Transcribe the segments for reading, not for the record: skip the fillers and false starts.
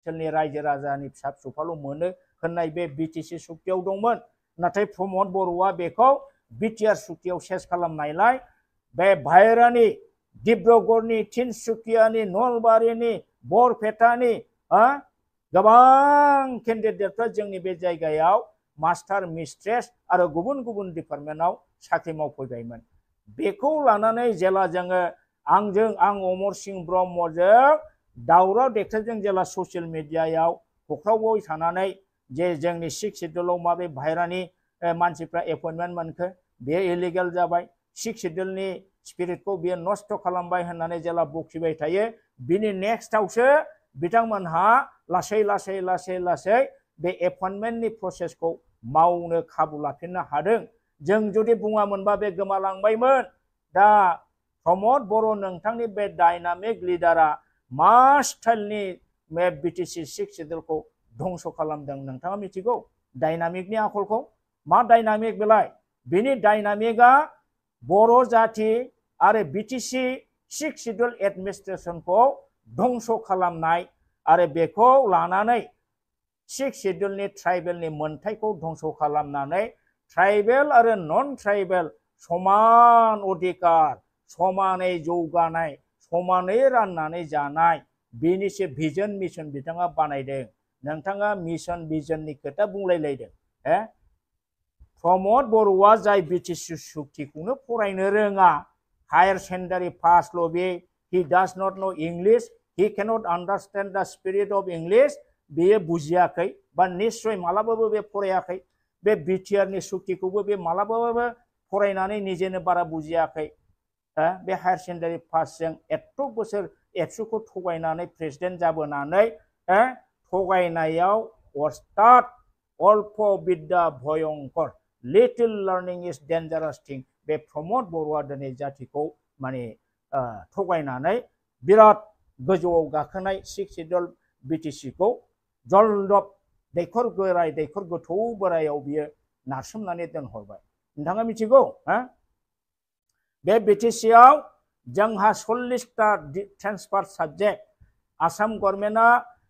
ओनसोलनि रायजो राजानि फिसा फिसौफ्राल' मोनो होननाय बे बिटिसि सुक्तियाव दंमोन नाथाय प्रमद बर'आ बेखौ बिटिआर सुक्तियाव चेन्ज खालामनायलाय बे बाहेरानि डिब्रुगड़नि तिनसुकियानि नलबारिनि बरपेटानि गोबां केन्डिडेटफ्रा जोंनि बे जायगायाव मास्टार मिस्ट्रेस आरो गुबुन गुबुन डिपार्टमेन्टआव साख्रि मावफैबायमोन बेखौ लानानै जेला जोङो आं अमर सिंह ब्रह्मजों दावराव देख्रेबजों जेला ससियेल मिडियायाव हख्रावबाय थानानै जे जोंनि 6 सिडिउलाव माबे बाहेरानि मानसिफ्रा एपइन्टमेन्ट मोनखो बे इलिगेल जाबाय 6 सिडिउलनि स्पिरिटखौ बियो नष्ट खालामबाय होननानै जेला बखिबाय थायो बिनि नेक्स्टआवसो बिथांमोनहा लासै लासै लासै लासै बे एपइन्टमेन्टनि प्रसेसखौ मावनो खाबु लाफिननो हादों जों जुदि बुङामोनबा बे गोमालांबायमोन दा प्रमद बर' नोंथांनि बे डायनामिक लिडारा मा स्टाइलनि बे बिटिसि 6 सिडिउलखौ धंस खालामदों नोंथाङा मिथिगौ डायनामिकनि आखलखौ मा डायनामिक बेलाय बिनि डायनामिकआ बर' जाति आरो बिटिसि 6 सिडिउल एडमिनिस्ट्रेशनखौ धंस खालामनाय आरो बेखौ लानानै 6 सिडिउलनि ट्राइबेलनि मोनथायखौ धंस खालामनानै ट्राइबेल आरो नन ट्राइबेल समान अधिकार समानै जौगानाय समानै राननानै जानाय बेनिसो भिजन मिशन बिथाङा बानायदों नोंथाङा मिशन भिजननि खोथा बुंलायलायदों प्रमद बर'आ जाय बिटिसि सुक्तिखौनो फरायनो रोङा हायार सेकेन्डारि पासल' बे he does not know English he cannot understand the spirit of English बेयो बुजियाखै बा निश्चय मालाबाबो बे फरायाखै बे बिटिआरनि सुक्तिखौबो बे मालाबाबो फरायनानै निजेनो बारा बुजियाखै बे हायार सेकेन्डारि पासजों एथ' बोसोर एबसुखौ थगायनानै प्रेसिडेन्ट जाबोनानै थगायनायाव अस्थाद अल्प बिद्या भयंकर लिटिल लार्निं इज डेन्जारास थिं बे प्रमद बर'आ दिनै जातिखौ माने थगायनानै बिराद गोजौआव गाखोनाय 6 सिडिउल बिटिसिखौ जलदब दैखर गोराय दैखर गोथौ बोरायाव बियो नारसोमनानै दोनहरबाय नोंथाङा मिथिगौ बे बिटिसिआव जोंहा 40टा ट्रेन्सफार साबजेक्ट आसाम गभर्नमेन्टआ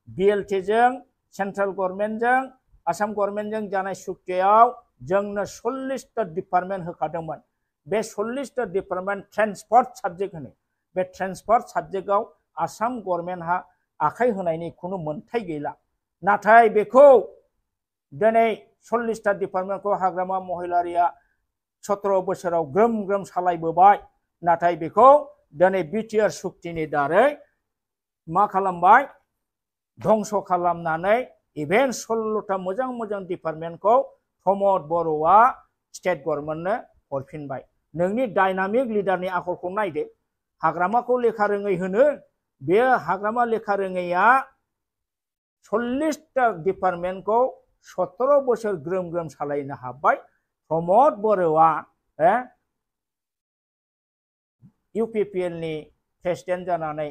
बिएलटिजों सेन्ट्रेल गभर्नमेन्टजों आसाम गभर्नमेन्टजों जानाय सुक्तियाव जोंनो 40टा डिपार्टमेन्ट होखादोंमोन बे 40टा डिपार्टमेन्ट ट्रेन्सपर्ट साबजेक्ट होनो बे ट्रेन्सपर्ट साबजेक्टआव आसाम गभर्नमेन्टहा आखाइ होनायनि खुनु मोन्थाय गैला नाथाय बेखौ दिनै 40टा डिपार्टमेन्टखौ हाग्रामा महिलारिया 17 बोसोराव ग्रोम ग्रोम सालायबोबाय नाथाय बेखौ दिनै बिटिआर सुक्तिनि दारै मा खालामबाय धंस खालामनानै इभेन 16टा मोजां मोजां डिपार्टमेन्टखौ प्रमद बर'आ स्टेट गभर्नमेन्टनो हरफिनबाय नोंनि डायनामिक लिडारनि आखलखौ नायदो हाग्रामाखौ लेखा रोङै होनो बे हाग्रामा लेखा रोङैया 40टा डिपार्टमेन्टखौ 17 बोसोर ग्रोम ग्रोम सालायनो हाबाय प्रमद बर'आ इउपिपिएलनि प्रेसिडेन्ट जानानै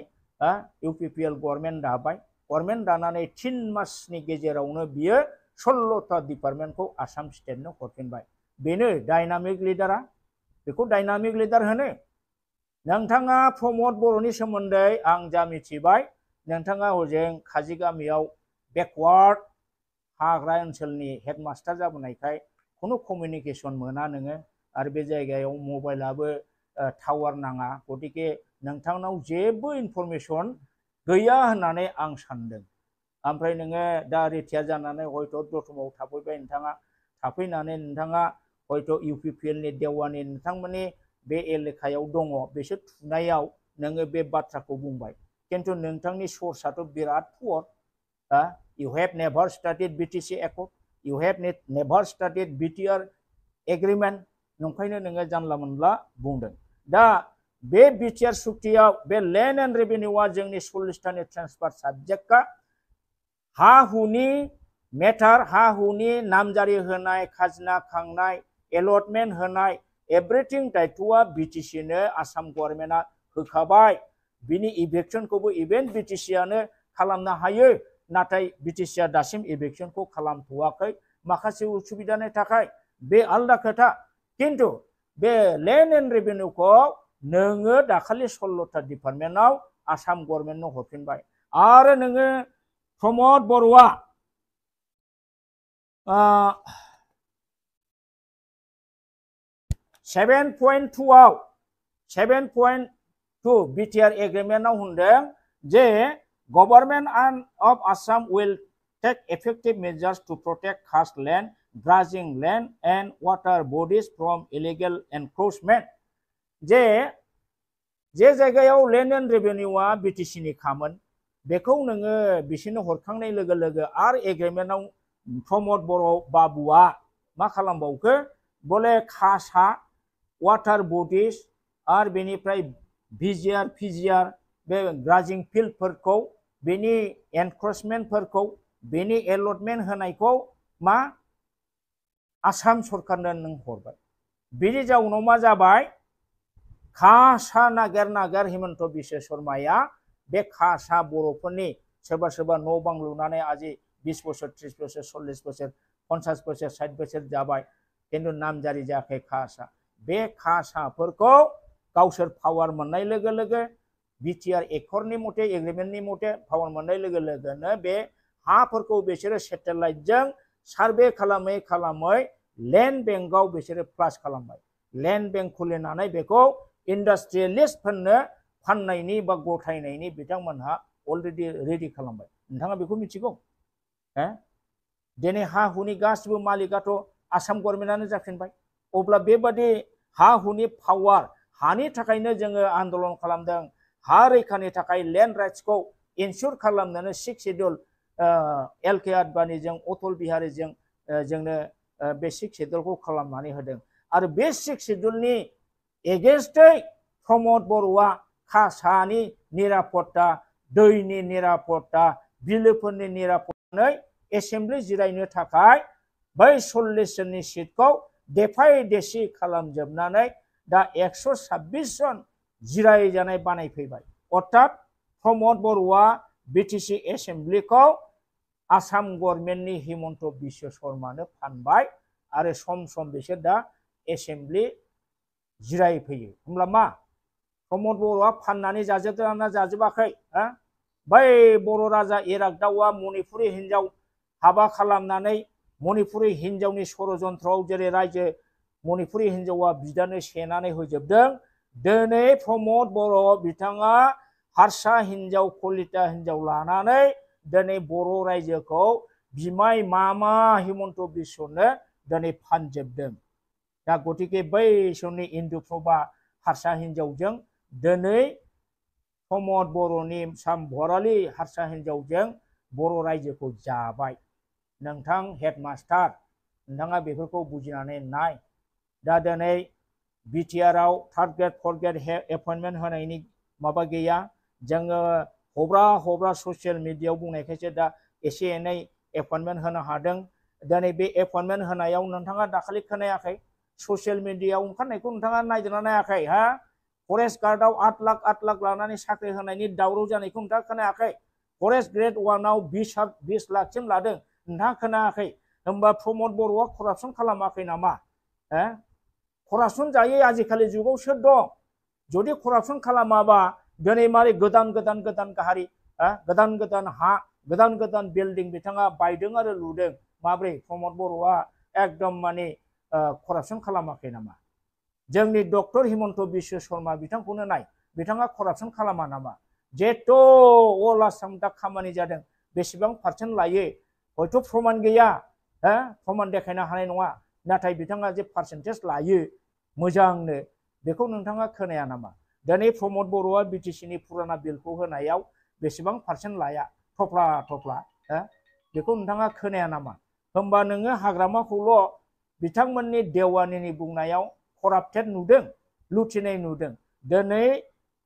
इउपिपिएल गभर्नमेन्ट दाबाय गभर्नमेन्ट दानानै 3 मासनि गेजेरावनो बियो 16टा डिपार्टमेन्टखौ आसाम स्टेटनो हरफिनबाय बेनो डायनामिक लिडारा बेखौ डायनामिक लिडार होनो नोंथाङा प्रमद बर'नि सोमोन्दै आं जा मिथिबाय नोंथाङा हजों काजिगामियाव बेकवार्ड हाग्रा ओनसोलनि हेडमास्टार जाबोनायखाय खुनु कमिउनिकेसन मोना नोङो आरो बे जायगायाव मबाइलाबो टावार नाङा गतिके नोंथांनाव जेबो इनफरमेसन गैया होननानै आं सानदों ओमफ्राय नोङो दा रिटायार जानानै हयथ' दतमायाव थाफैबाय नोंथाङा थाफैनानै नोंथाङा हयथ' इउपिपिएलनि देवानि नोंथांमोननि बे एलेकायाव दङ बिसोर थुनायाव नोङो बे बाथ्राखौ बुंबाय किन्तु नोंथांनि सर्सआथ' बिराद poor you have never studied BTC Accord you have never studied BTR agreement नंखायनो नोङो जानला मोनला बुंदों दा बे बिटिआर सुक्तियाव बे लेन्ड एन्ड रेभिनिउआ जोंनि 40टानि ट्रेन्सफार साबजेक्टआ हा हुनि मेटार हा हुनि नामजारि होनाय खाजोना खांनाय एलटमेन्ट होनाय एभ्रिथिं दायथ'आ बिटिसिनो आसाम गभर्नमेन्टआ होखाबाय बिनि इभेक्सनखौबो इभेन बिटिसिआनो खालामनो हायो नाथाय बिटिसिआ दासिम इभेक्सनखौ खालामथ'वाखै माखासे उसुबिदानि थाखाय बे आलदा खोथा किन्तु बे लेन्ड एन्ड रेभिनिउखौ नोङो दाखालि 16टा डिपार्टमेन्टआव आसाम गभर्नमेन्टनो हरफिनबाय आरो नोङो प्रमोद बरुआ 7.2 7.2 BTR agreement होंदों जे government of Assam will take effective measures to protect caste land, grazing land and water bodies from illegal encroachment. जे जायगायाव land and revenue BTC नि खामोन बेखौ नोङो बिसिनो हरखांनाय लोगो लोगो आर एग्रीमेन्टआव प्रमोद बर' बाबुआ मा खालामबावखो बले खासा वाटार बडिज आर बेनिफ्राय भिजिआर फिजिआर बे ग्राजिं फिल्डफोरखौ बेनि एनक्रोचमेन्टफोरखौ बेनि एलटमेन्ट होनायखौ मा आसाम सरकारनो नों हरबाय बेनि जाउनाव मा जाबाय खासा नागिर हिमन्त बिश्व शर्माया बे खासा बर'फोरनि सोरबा सोरबा न' बां लुनानै आजि 20 बोसोर 30 बोसोर 40 बोसोर 50 बोसोर 60 बोसोर जाबाय किन्तु नामजारि जायाखै खासा बे खासाफोरखौ गावसोर पावार मोननाय लोगो लोगो बिटिआर एकर्डनि मथे एग्रीमेन्टनि मथे पावार मोननाय लोगो लोगोनो बे हाफोरखौ बिसोरो सेटेलाइटजों सार्भे खालामै खालामै लेन्ड बेंकआव बिसोरो प्लास खालामबाय लेन्ड बेंक खुलिनानै बेखौ इन्डास्ट्रियेलिस्टफोरनो फाननायनि बा गथायनायनि बिथांमोनहा अलरेडि रेडि खालामबाय नोंथाङा बेखौ मिथिगौ दिनै हा हुनि गासिबो मालिकआथ' आसाम गभर्नमेन्टआनो जाफिनबाय अब्ला बेबादि हा हुनि पावार हानि थाखायनो जोङो आन्दोलन खालामदों हा रैखानि थाखाय लेन्ड राइट्सखौ इनस्योर खालामनानै 6 शेड्यूल एल.के. आडवाणीजों अटल बिहारीजों जोंनो बे 6 शेड्यूलखौ खालामनानै होदों आरो बे 6 शेड्यूलनि एगेन्स्टै प्रमोद बरुआ खासानि निरापत्ता दैनि निरापत्ता बिलोफोरनि निरापत्तायै एसेम्बलि जिरायनो थाखाय बै 40 जननि सिटखौ देफाय देसि खालामजोबनानै दा 126 जन जिरायजानाय बानायफैबाय अर्थात प्रमोद बरुआ बिटिसि एसेम्बलिखौ आसाम गभर्नमेन्टनि हिमन्त बिश्व शर्मानो फानबाय आरो सम बिसोर दा एसेम्बलि जिरायफैयो होमब्ला मा प्रमोद बरुआ फाननानै जाजोबदोंना जाजोबाखै बै बर' राजा इरागदावआ मणिपुरि हिन्जाव हाबा खालामनानै मणिपुरि हिन्जावनि षड़यन्त्रआव जेरै रायजो मणिपुरि हिन्जावा बिदानो सेनानै होजोबदों दिनै प्रमोद बर' बिथाङा हारसा हिन्जाव कलिता हिन्जाव लानानै दिनै बर' रायजोखौ बिमाय मामा हिमन्त बिश्वनो दिनै फानजोबदों दा गतिके बै समनि इन्दुप्रभा हारसा हिन्जावजों दिनै प्रमोद बर'नि साम भरालि हारसा हिन्जावजों बर' रायजोखौ जाबाय नोंथां हेडमास्टार नोंथाङा बेफोरखौ बुजिनानै नाय दा दिनै बिटिआरआव 3rd grade 4th grade appointment होनायनि माबा गैया जोङो हब्रा ससियेल मिडियायाव बुंनायखायसो दा एसे एनै एपइन्टमेन्ट होनो हादों दिनै बे एपइन्टमेन्ट होनायाव नोंथाङा दाखालि खोनायाखै ससियेल मिडियायाव ओंखारनायखौ नोंथाङा नायदोंना नायाखै फरेस्ट गार्डआव 8 लाख लानानै साख्रि होनायनि दावराव जानायखौ नोंथाङा खोनायाखै फरेस्ट ग्रेड 1आव 20 लाखसिम लादों नोंथाङा खोनायाखै होमबा प्रमोद बरुआ करापसन खालामाखै नामा करापसन जायै आजिखालि जुगाव सोर दं जुदि करापसन खालामाबा दिनै मारै गोदान गाहारि गोदान हा गोदान बिल्डिं बिथाङा बायदों आरो लुदों माब्रै प्रमोद बरुआ एकदम माने करापसन खालामाखै नामा जोंनि डक्टर हिमन्त बिश्व शर्मा बिथांखौनो नाय बिथाङा करापसन खालामा नामा जेथ' अल आसाम दा खामानि जादों बेसेबां पार्सेन्ट लायो हयथ' प्रमाण गैया प्रमाण देखायनो हानाय नङा नाथाय बिथाङा जे पार्सेन्टेज लायो मोजांनो बेखौ नोंथाङा खोनाया नामा दिनै प्रमोद बरुआ बिटिसिनि पुराना बिलखौ होनायाव बेसेबां पार्सेन्ट लाया थफ्ला बेखौ नोंथाङा खोनाया नामा होमबा नोङो हाग्रामाखौल' बिथांमोननि देवानिनि बुंनायाव कराप्टेड नुदों लुथिनाय नुदों दिनै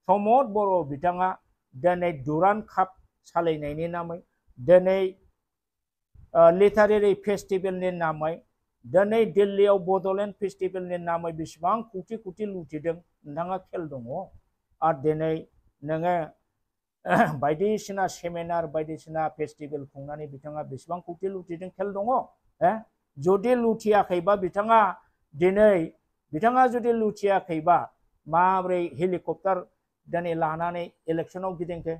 प्रमोद बर' बिथाङा दिनै दुरान्ड काप सालायनायनि नामै दिनै लिटारेरि फेस्टिभेलनि नामै दिनै दिल्लीयाव बड'लेण्ड फेस्टिभेलनि नामै बेसेबां कोटि लुथिदों नोंथाङा खेल दङ आरो दिनै नोङो बायदिसिना सेमिनार बायदिसिना फेस्टिभेल खुंनानै बिथाङा बेसेबां कोटि लुथिदों खेल दङ जुदि लुथियाखैबा बिथाङा जुदि लुथियाखैबा माब्रै हेलिकप्टार दिनै लानानै इलेक्सनाव गिदिंखो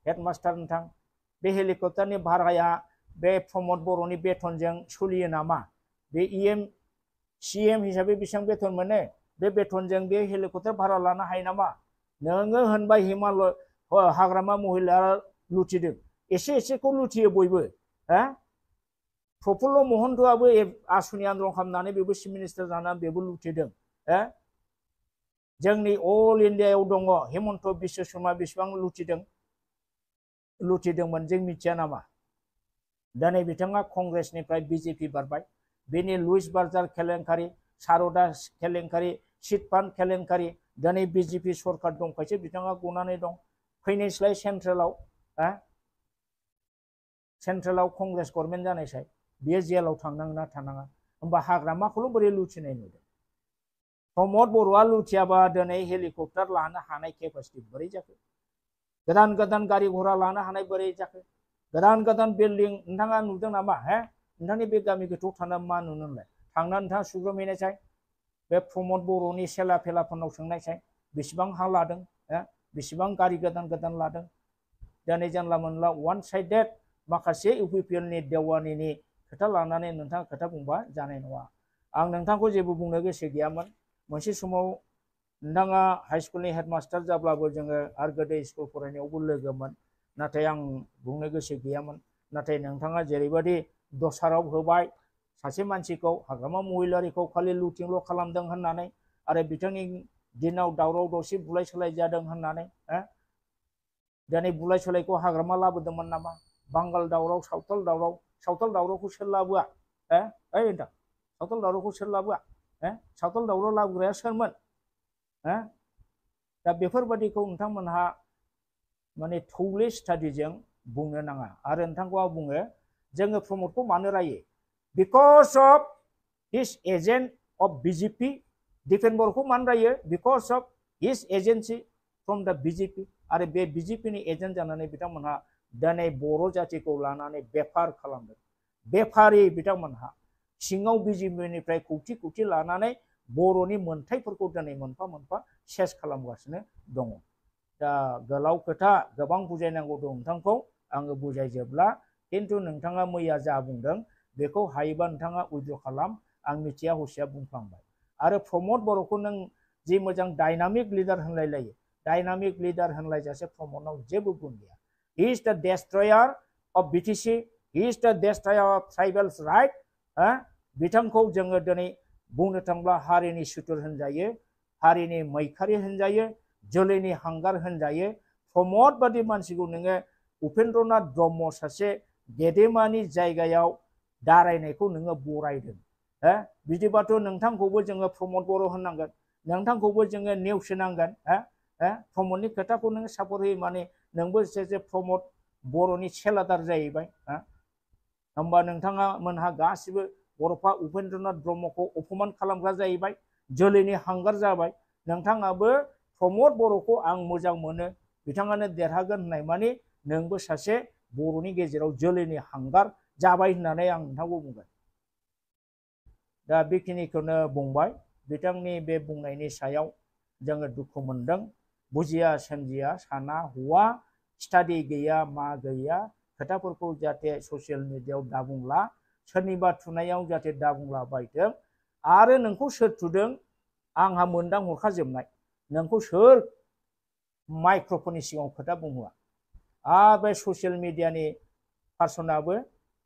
हेडमास्टार नोंथां बे हेलिकप्टारनि भाराया बे प्रमद बर'नि बेथनजों सोलियो नामा बे सीएम हिसाबै बेसेबां बेथन मोनो बे बेथनजों बे हेलिकप्टार भारा लानो हायो नामा नोङो होनबाय हिमालय हाग्रामा महिला लुथिदों एसे एसेखौ लुथियो बयबो हा प्रफुल्ल महन्तआबो आसुनि आन्दलन खालामनानै बेबो चिफ मिनिस्टार जानानै बेबो लुथिदों हा जोंनि अल इन्डियायाव दङ हेमन्त बिश्व शर्मा बेसेबां लुथिदोंमोन जों मिथिया नामा दिनै बिथाङा कंग्रेसनिफ्राय बीजेपी बारबाय बेनि लुइस बार्जार केलेंकारि सारदा केलेंकारि चिट फान्ड केलेंकारि दिनै बीजेपी सरकार दंखायसो बिथाङा गनानै दं फैनायस्लाय सेन्ट्रेलाव कंग्रेस गभर्नमेन्ट जानायसाय बियो जेलाव थांनांगोना थानाङा होमबा हाग्रामाखौल' बोरै लुथिनाय नुदों प्रमद बर'आ लुथियाबा दिनै हेलिकप्टार लानो हानाय केपासिटि बोरै जाखो गोदान गोदान गारि घोड़ा लानो हानाय बोरै जाखो गोदान गोदान बिल्डिं नोंथाङा नुदों नामा हे नोंथांनि बे गामि गोथौआव थाना मा नुनोलाय थांना नोंथाङा सुग्रोमहैनायसाय बे प्रमद बर'नि सेला फेलाफोरनाव सोंनायसाय बेसेबां हा लादों बेसेबां गारि गोदान गोदान लादों दिनै जानला मोनला वान साइडेड माखासे इउपिपिएलनि देवानिनि खोथा लानानै नोंथाङा खोथा बुंबा जानाय नङा आं नोंथांखौ जेबो बुंनो गोसो गैयामोन मोनसे समाव नोंथाङा हाई स्कुलनि हेडमास्टार जाब्लाबो जोङो आरो गोदो स्कुल फरायनायावबो लोगोमोन नाथाय आं बुंनो गोसो गैयामोन नाथाय नोंथाङा जेरैबायदि दसाराव होबाय सासे मानसिखौ हाग्रामा महिलारिखौ खालि लुथिंल' खालामदों होननानै आरो बिथांनि दिनाव दावराव दावसि बुलाय सोलाय जादों होननानै दिनै बुलाय सोलायखौ हाग्रामा लाबोदोंमोन नामा बांगाल दावराव सावथाल दावरावखौ सोर लाबोआ नोंथां सावथाल दावरावखौ सोर लाबोआ सावथाल दावराव लाबोग्राया सोरमोन दा बेफोरबादिखौ नोंथांमोनहा माने थौले स्टाडिजों बुंनो नाङा आरो नोंथांखौ आं बुङो जोङो प्रमदखौ मानो रायो because of his agent of BJP Dipen बर'खौ मानो रायो because of his agency from द बीजेपी आरो बे बीजेपीनि एजेन्ट जानानै बिथांमोनहा दिनै बर' जातिखौ लानानै बेफार खालामदों बेफारि बिथांमोनहा सिङाव बीजेपीनिफ्राय कौटि कौटि लानानै बर'नि मोनथायफोरखौ दिनै मोनफा मोनफा सेस खालामगासिनो दङ दा गोलाव खोथा गोबां बुजायनांगौ दं नोंथांखौ आङो बुजायजोबला खिन्थु नोंथाङा मैया जा बुंदों बेखौ हायोबा नोंथाङा उइद्र' खालाम आं मिथिया हसिया बुंफ्लांबाय आरो प्रमद बर'खौ नों जि मोजां डायनामिक लिडार होनलायलायो डायनामिक लिडार होनलायजासे प्रमदनाव जेबो गुन गैया हि इज द डेस्ट्रयार अफ बिटिसि हि इज द डेस्ट्रयार अफ ट्राइबेल्स राइट बिथांखौ जोङो दिनै बुंनो थांब्ला हारिनि सुथुर होनजायो हारिनि मैखारि होनजायो जोलैनि हांगार होनजायो प्रमद बादि मानसिखौ नोङो उपेन्द्रनाथ ब्रह्म सासे गेदेमानि जायगायाव दारायनायखौ नोङो बरायदों बिदिबाथ' नोंथांखौबो जोङो प्रमद बर' होननांगोन नोंथांखौबो जोङो नेवसिनांगोन प्रमदनि खोथाखौ नोङो सापर्ट होयो माने नोंबो जे प्रमद बर'नि सेलादार जाहैबाय होमबा नोंथाङा मोनहा गासिबो बर'फा उपेन्द्रनाथ ब्रह्मखौ अपमान खालामग्रा जाहैबाय जोलैनि हांगार जाबाय नोंथाङाबो प्रमद बर'खौ आं मोजां मोनो बिथाङानो देरहागोन होननाय माने नोंबो सासे बर'नि गेजेराव जोलैनि हांगार जाबाय होननानै आं नोंथांखौ बुंगोन दा बेखिनिखौनो बुंबाय बिथांनि बे बुंनायनि सायाव जोङो दुखु मोनदों बुजिया सोमजिया साना हौवा स्टाडि गैया मा गैया खोथाफोरखौ जाहाथे ससियेल मिडियायाव दाबुंला सोरनिबा थुनायाव जाहाथे दाबुंला बायदों आरो नोंखौ सोर थुदों आंहा मोनदां हरखाजोबनाय नोंखौ सोर माइक्र'फननि सिगाङाव खोथा बुंहोआ आरो बे ससियेल मिडियानि पार्सनाबो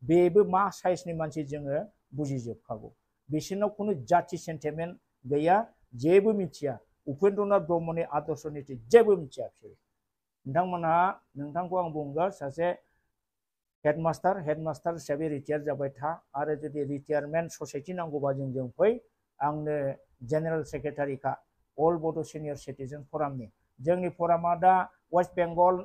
बेबो मा साइजनि मानसि जोङो बुजिजोबखागौ बिसोरनाव खुनु जाति सेन्टिमेन्ट गैया जेबो मिथिया उपेन्द्रनाथ ब्रह्मनि आदर्श नीति जेबो मिथिया बिसोर नोंथांमोनहा नोंथांखौ आं बुंगोन सासे हेडमास्टार हिसाबै रिटायार जाबाय था आरो जुदि रिटायारमेन्ट ससाइटि नांगौबा जों फै आंनो जेनेरेल सेक्रेटारिखा अल बड' सिनियर सिटिजेन फरामनि जोंनि फरामा दा वेस्ट बेंगल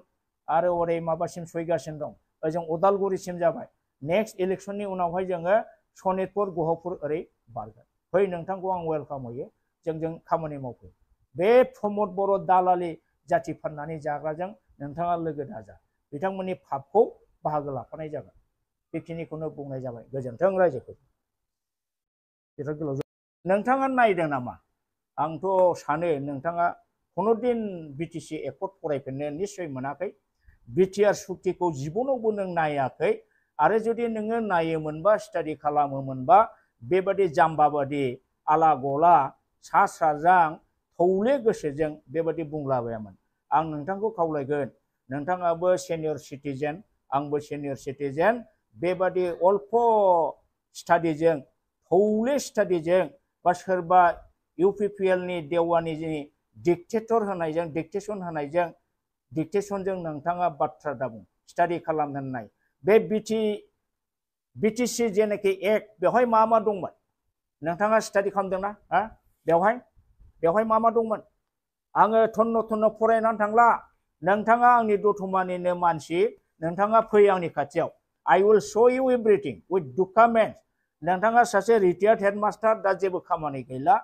आरो ओरै माबासिम सहैगासिनो दं ओजों उदालगुरिसिम जाबाय नेक्स्ट इलेक्सननि उनावहाय जोङो सनितपुर गहपुर ओरै बारगोन फै नोंथांखौ आं वेलकाम होयो जोंजों खामानि मावफै बे प्रमद बर' दालालि जाति फाननानै जाग्राजों नोंथाङा लोगो दाजा बिथांमोननि फापखौ बाहागो लाफानाय जागोन बेखिनिखौनो बुंनाय जाबाय गोजोन्थों रायजोफोर नोंथाङा नायदों नामा आंथ' सानो नोंथाङा खुनुदिन बिटिसि एकर्ड फरायफेरनो निस्सय मोनाखै बिटिआर सुक्तिखौ जिबनावबो नों नायाखै आरो जुदि नोङो नायोमोनबा स्टाडि खालामोमोनबा बेबादि जाम्बाबादि आला गला सा साज्रां थौले गोसोजों बेबादि बुंलाबायामोन आं नोंथांखौ खावलायगोन नोंथाङाबो सिनियर सिटिजेन आंबो सिनियर सिटिजेन बेबादि अल्प स्टाडिजों थौले स्टाडिजों बा सोरबा UPPL नि देवानि डिक्टेटर होनायजों डिक्टेसन होनायजों डिक्टेसनजों नोंथाङा बाथ्रा दाबुं स्टाडि खालामनानै नाय बे BTC जेनाखि एक्ट बेवहाय मा मा दंमोन नोंथाङा स्टाडि खालामदोंना बेवहाय मा दंमोन आङो थन्न फरायनानै थांला नोंथाङा आंनि दतमानिनो मानसि नोंथाङा फै आंनि खाथियाव I will show you everything with documents नोंथाङा सासे रिटायार्ड हेडमास्टार दा जेबो खामानि गैला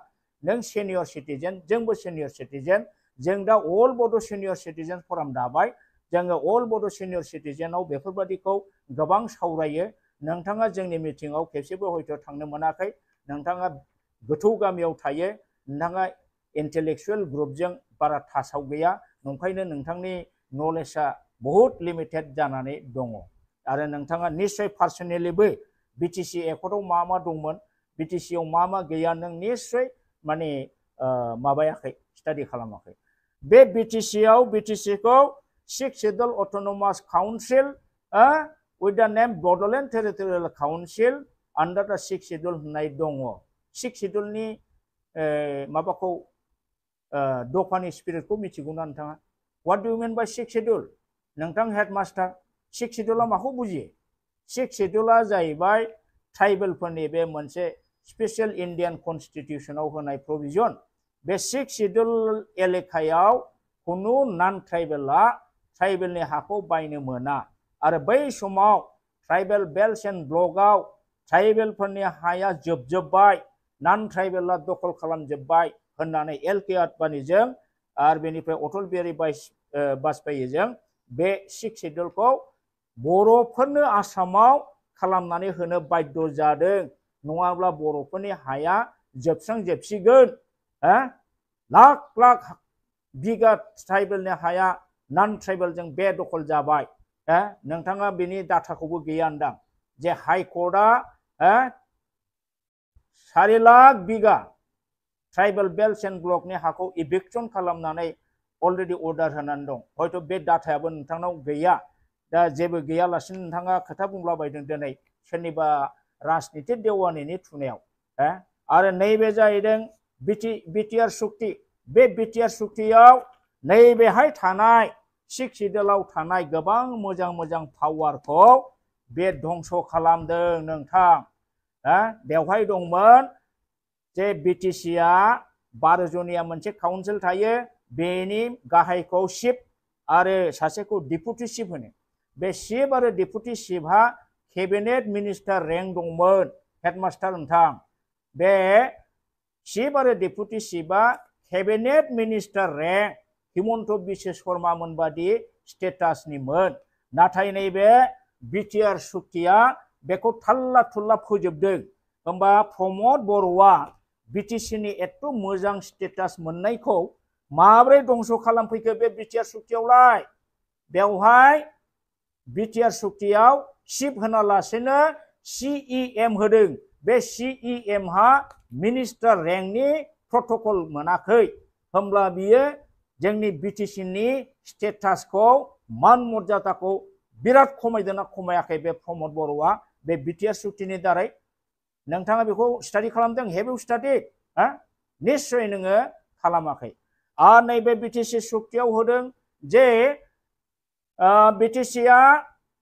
नों सिनियर सिटिजेन जोंबो सिनियर सिटिजेन जों दा अल बड' सिनियर सिटिजेन फराम दाबाय जोङो अल बड' सिनियर सिटिजेनाव बेफोरबादिखौ गोबां सावरायो नोंथाङा जोंनि मिटिंआव खेबसेबो हयथ' थांनो मोनाखै नोंथाङा गोथौ गामियाव थायो नोंथाङा इन्टेलेक्चुएल ग्रुपजों बारा थासाव गैया नंखायनो नोंथांनि नलेजआ बहुत लिमिटेड जानानै दङ आरो नोंथाङा निश्चय पार्सनेलिबो BTC एकर्डआव मा दंमोन BTC आव मा गैया नों निश्चय माने माबायाखै स्टाडि खालामाखै बे BTC आव BTC खौ 6th Schedule Autonomous Council with the name Bodoland Territorial Council under the 6th Schedule होननाय दङ 6th Schedule नि माबाखौ दफानि स्पिरिटखौ मिथिगौना नोंथाङा What do you mean by 6th Schedule नोंथां हेडमास्टार 6th Schedule माखौ बुजियो 6th Schedule जाहैबाय ट्राइबेलफोरनि बे मोनसे स्पेशल इन्डियान कन्स्टिटिउशनाव होनाय प्रभिजन बे 6th Schedule एलेकायाव कुनु नन ट्राइबेला ट्राइबेलनि हाखौ बायनो मोना आरो बै समाव ट्राइबेल बेल्ट्स एन्ड ब्लकआव ट्राइबेलफोरनि हाया जोबजोब्बाय नन ट्राइबेला दखल खालामजोब्बाय होननानै LK आडवाणीजों आरो बेनिफ्राय अटल बिहारी वाजपेयीजों बे 6th Schedule बर'फोरनो आसामाव खालामनानै होनो बाध्य जादों नङाब्ला बर'फोरनि हाया जोबस्रांजोबसिगोन लाख लाख बिगा ट्राइबेलनि हाया नन ट्राइबेलजों बे दखल जाबाय नोंथाङा बेनि डाटाखौबो गैया होनदां जे हाइकर्टआ 4 लाख बिगा ट्राइबेल बेल्ट्स एन्ड ब्लकनि हाखौ इभिक्सन खालामनानै अलरेडि अर्डार होनानै दं हयथ' बे डाटायाबो नोंथांनाव गैया दा जेबो गैयालासिनो नोंथाङा खोथा बुंलाबायदों दिनै सोरनिबा राजनिति देवानिनि थुनायाव आरो नैबे जाहैदों BTR सुक्ति बे BTR सुक्तियाव नैबेहाय थानाय 6th Schedule थानाय गोबां मोजां पावारखौ बे धंस खालामदों नोंथां बेवहाय दंमोन जे BTCआ 12 जनिया मोनसे काउन्सिल थायो बेनि गाहायखौ चिफ आरो सासेखौ डिपुटि चिफ होनो बे चिफ आरो डिपुटि चिफआ केबिनेट मिनिस्टार रेंक दंमोन हेडमास्टार नोंथां बे चिफ आरो डिपुटि चिफआ cabinet minister rank Himanta Biswa Sarma मोनबादि स्टेटासनिमोन नाथाय नैबे BTR सुक्तिया बेखौ थाल्ला थुल्ला फोजोबदों होमबा प्रमद बर'आ BTCनि एथ' मोजां स्टेटास मोननायखौ माब्रै धंस खालामफैखो बे BTR सुक्तियावलाय बेवहाय BTR सुक्तियाव चिफ होनालासेनो CEM होदों बे CEM हा मिनिस्टार रेंकनि प्रट'कल मोनाखै होमब्ला बियो जोंनि BTCनि स्टेटासखौ मान मर्यादाखौ बिराद खमायदोंना खमायाखै बे प्रमद बर'आ बे BTR सुक्तिनि दारै नोंथाङा बेखौ स्टाडि खालामदों हेभ इउ स्टाडिड निश्चय नोङो खालामाखै आरो नैबे BTC सुक्तियाव होदों जे BTCआ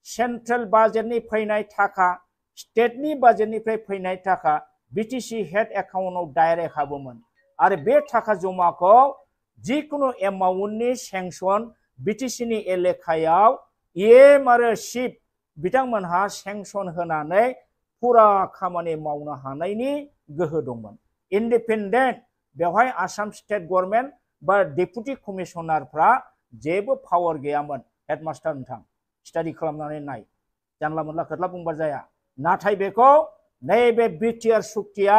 सेन्ट्रेल बाजेटनि फैनाय थाखा स्टेटनि बाजेटनिफ्राय फैनाय थाखा BTC हेड एकाउन्टआव डाइरेक्ट हाबोमोन आरो बे थाखा जमाखौ जिकुनु एमाउन्टनि सेंसन BTCनि एलेकायाव EM आरो चिफ बिथांमोनहा सेंसन होनानै पुरा खामानि मावनो हानायनि गोहो दंमोन इन्डिपेन्डेन्ट बेवहाय आसाम स्टेट गभर्नमेन्ट बा डेपुटि कमिशनारफ्रा जेबो पावार गैयामोन हेडमास्टार नोंथां स्टाडि खालामनानै नाय जानला मोनला खोथा बुंबा जाया नाथाय बेखौ नैबे BTR सुक्तिया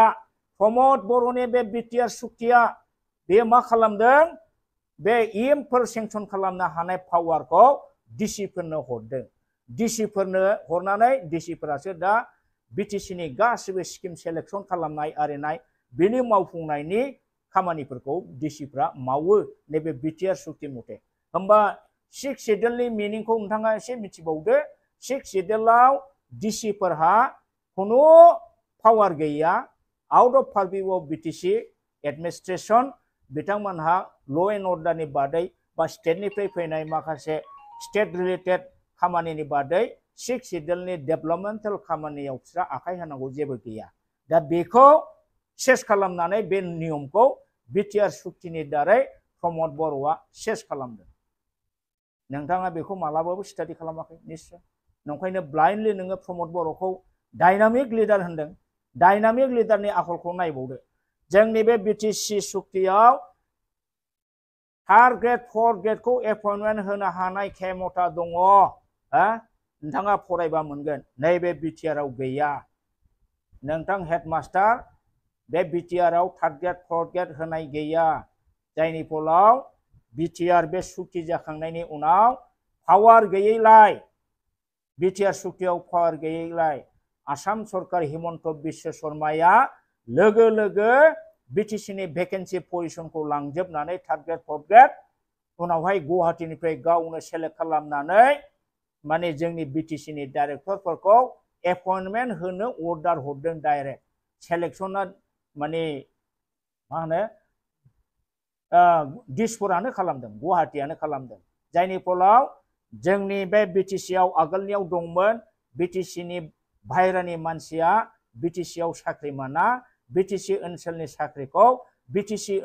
प्रमद बर'नि बे BTR सुक्तिया बे मा खालामदों बे EMफोर सेंसन खालामनो हानाय पावारखौ डिसिफोरनो हरदों डिसिफोरनो हरनानै डिसिफोरासो दा बिटिसिनि गासिबो स्किम सेलेक्सन खालामनाय आरिनाय बेनि मावफुंनायनि खामानिफोरखौ डिसिफ्रा मावो नैबे बिटिआर सुक्ति मथे होमबा 6 शेड्यूलनि मिनिंखौ नोंथाङा एसे मिथिबावदो 6 शेड्यूलाव डिसिफोरहा खुनु पावार गैया out of purview of BTC administration बिथांमोनहा ल' एन्ड अर्डारनि बादै बा स्टेटनिफ्राय फैनाय माखासे स्टेट रिलेटेड खामानिनि बादै 6 शेड्यूलनि डेभेलपमेन्टेल खामानियाव बिसोरा आखाइ होनांगौ जेबो गैया दा बेखौ सेस खालामनानै बे नियमखौ बिटिआर सुक्तिनि दारै प्रमद बर'आ सेस खालामदों नोंथाङा बेखौ मालाबाबो स्टाडि खालामाखै निश्चय नंखायनो ब्लाइन्डलि नोङो प्रमद बर'खौ डायनामिक लिडार होनदों डायनामिक लिडारनि आखलखौ नायबावदो जोंनि बे बिटिसि सुक्तियाव 3rd ग्रेड 4th ग्रेडखौ एपइन्टमेन्ट होनो हानाय खेमथा दङ नोंथाङा फरायबा मोनगोन नैबे बिटिआरआव गैया नोंथां हेडमास्टार बे बिटिआरआव 3rd ग्रेड 4th ग्रेड होनाय गैया जायनि फलाव बिटिआर बे सुक्ति जाखांनायनि उनाव पावार गैयैलाय बिटिआर सुक्तियाव पावार गैयैलाय आसाम सरकार हिमन्त बिश्व शर्माया लोगो लोगो बिटिसिनि भेकेन्सि पजिशनखौ लांजोबनानै 3rd ग्रेड 4th ग्रेड उनावहाय गुवाहाटीनिफ्राय गावनो सेलेक्ट खालामनानै माने जोंनि बिटिसिनि डाइरेक्टरफोरखौ एपइन्टमेन्ट होनो अर्डार हरदों डाइरेक्ट सेलेक्शना माने मा होनो दिसपुरानो खालामदों गुवाहाटीयानो खालामदों जायनि फलाव जोंनि बे बिटिसिआव आगोलनियाव दंमोन बिटिसिनि बाहेरानि मानसिया बिटिसिआव साख्रि मोना बिटिसि ओनसोलनि साख्रिखौ बिटिसि